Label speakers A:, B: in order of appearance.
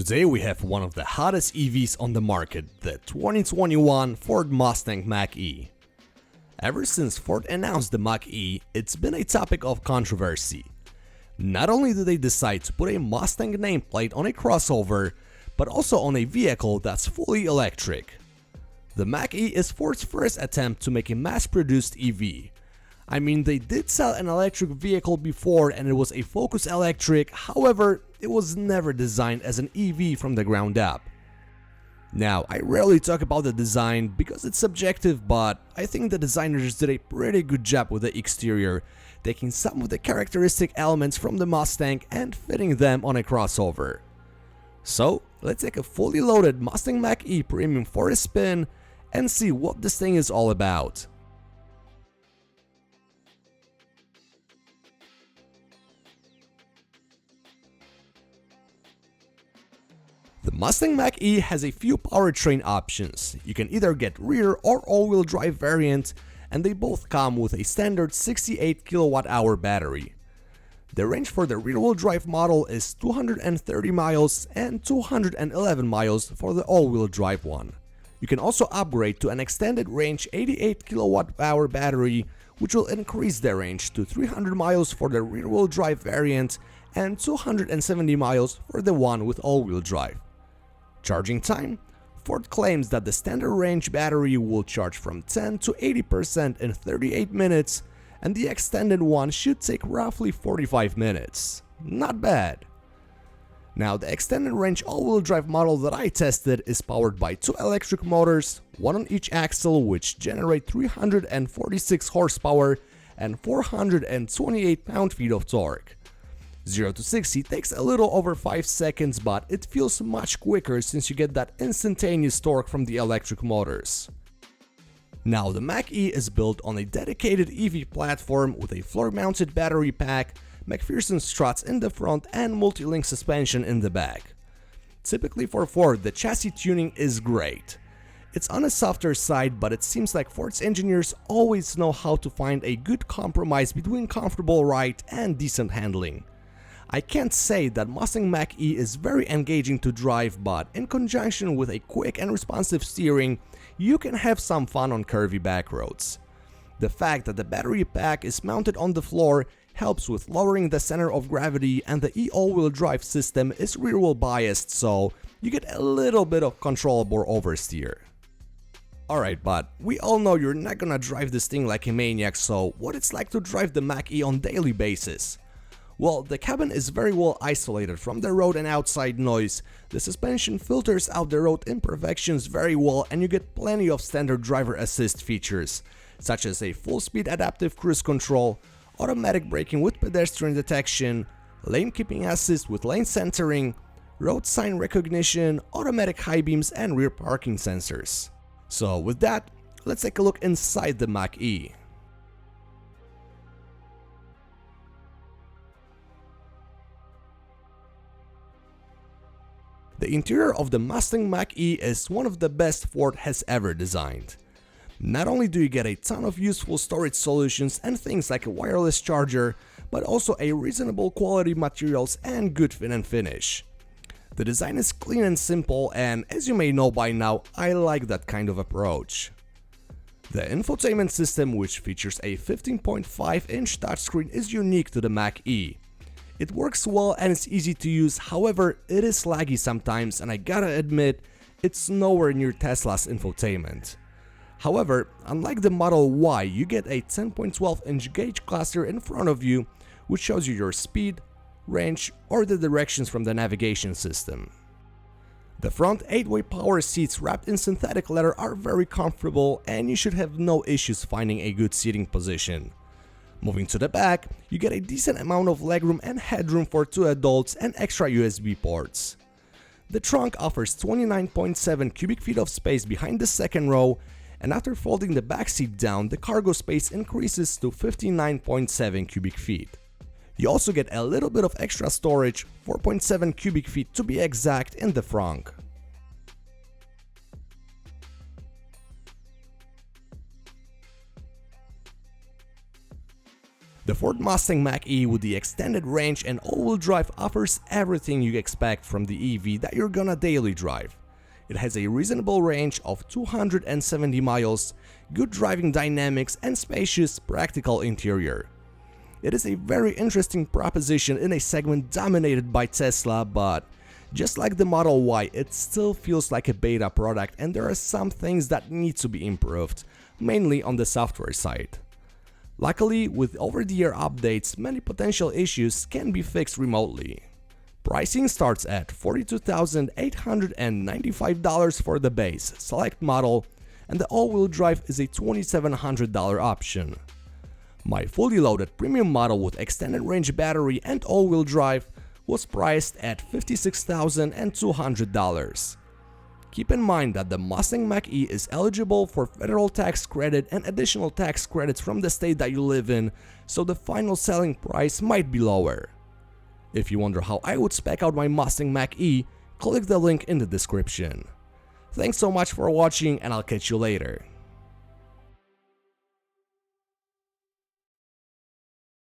A: Today we have one of the hottest EVs on the market, the 2021 Ford Mustang Mach-E. Ever since Ford announced the Mach-E, it's been a topic of controversy. Not only did they decide to put a Mustang nameplate on a crossover, but also on a vehicle that's fully electric. The Mach-E is Ford's first attempt to make a mass-produced EV. I mean, they did sell an electric vehicle before and it was a Focus Electric, however, it was never designed as an EV from the ground up. Now, I rarely talk about the design because it's subjective, but I think the designers did a pretty good job with the exterior, taking some of the characteristic elements from the Mustang and fitting them on a crossover. So, let's take a fully loaded Mustang Mach-E Premium for a spin and see what this thing is all about. The Mustang Mach-E has a few powertrain options. You can either get rear or all-wheel drive variant, and they both come with a standard 68 kWh battery. The range for the rear-wheel drive model is 230 miles and 211 miles for the all-wheel drive one. You can also upgrade to an extended range 88 kWh battery, which will increase the range to 300 miles for the rear-wheel drive variant and 270 miles for the one with all-wheel drive. Charging time? Ford claims that the standard range battery will charge from 10 to 80% in 38 minutes, and the extended one should take roughly 45 minutes. Not bad. Now, the extended range all-wheel drive model that I tested is powered by two electric motors, one on each axle, which generate 346 horsepower and 428 pound-feet of torque. 0 to 60 takes a little over 5 seconds, but it feels much quicker since you get that instantaneous torque from the electric motors. Now, the Mach-E is built on a dedicated EV platform with a floor-mounted battery pack, McPherson struts in the front and multi-link suspension in the back. Typically for Ford, the chassis tuning is great. It's on a softer side, but it seems like Ford's engineers always know how to find a good compromise between comfortable ride and decent handling. I can't say that Mustang Mach-E is very engaging to drive, but in conjunction with a quick and responsive steering, you can have some fun on curvy back roads. The fact that the battery pack is mounted on the floor helps with lowering the center of gravity, and the all-wheel drive system is rear-wheel biased, so you get a little bit of controllable oversteer. Alright, but we all know you're not gonna drive this thing like a maniac, so what it's like to drive the Mach-E on daily basis? Well, the cabin is very well isolated from the road and outside noise, the suspension filters out the road imperfections very well, and you get plenty of standard driver assist features, such as a full-speed adaptive cruise control, automatic braking with pedestrian detection, lane keeping assist with lane centering, road sign recognition, automatic high beams and rear parking sensors. So with that, let's take a look inside the Mach-E. The interior of the Mustang Mach-E is one of the best Ford has ever designed. Not only do you get a ton of useful storage solutions and things like a wireless charger, but also a reasonable quality materials and good fit and finish. The design is clean and simple, and as you may know by now, I like that kind of approach. The infotainment system, which features a 15.5-inch touchscreen, is unique to the Mach-E. It works well and it's easy to use, however, it is laggy sometimes, and I gotta admit, it's nowhere near Tesla's infotainment. However, unlike the Model Y, you get a 10.12-inch gauge cluster in front of you, which shows you your speed, range, or the directions from the navigation system. The front 8-way power seats wrapped in synthetic leather are very comfortable, and you should have no issues finding a good seating position. Moving to the back, you get a decent amount of legroom and headroom for two adults and extra USB ports. The trunk offers 29.7 cubic feet of space behind the second row, and after folding the back seat down, the cargo space increases to 59.7 cubic feet. You also get a little bit of extra storage, 4.7 cubic feet to be exact, in the front. The Ford Mustang Mach-E with the extended range and all-wheel drive offers everything you expect from the EV that you're gonna daily drive. It has a reasonable range of 270 miles, good driving dynamics and spacious, practical interior. It is a very interesting proposition in a segment dominated by Tesla, but just like the Model Y, it still feels like a beta product and there are some things that need to be improved, mainly on the software side. Luckily, with over-the-air updates, many potential issues can be fixed remotely. Pricing starts at $42,895 for the base select model, and the all-wheel drive is a $2,700 option. My fully loaded premium model with extended range battery and all-wheel drive was priced at $56,200. Keep in mind that the Mustang Mach-E is eligible for federal tax credit and additional tax credits from the state that you live in, so the final selling price might be lower. If you wonder how I would spec out my Mustang Mach-E, click the link in the description. Thanks so much for watching and I'll catch you later.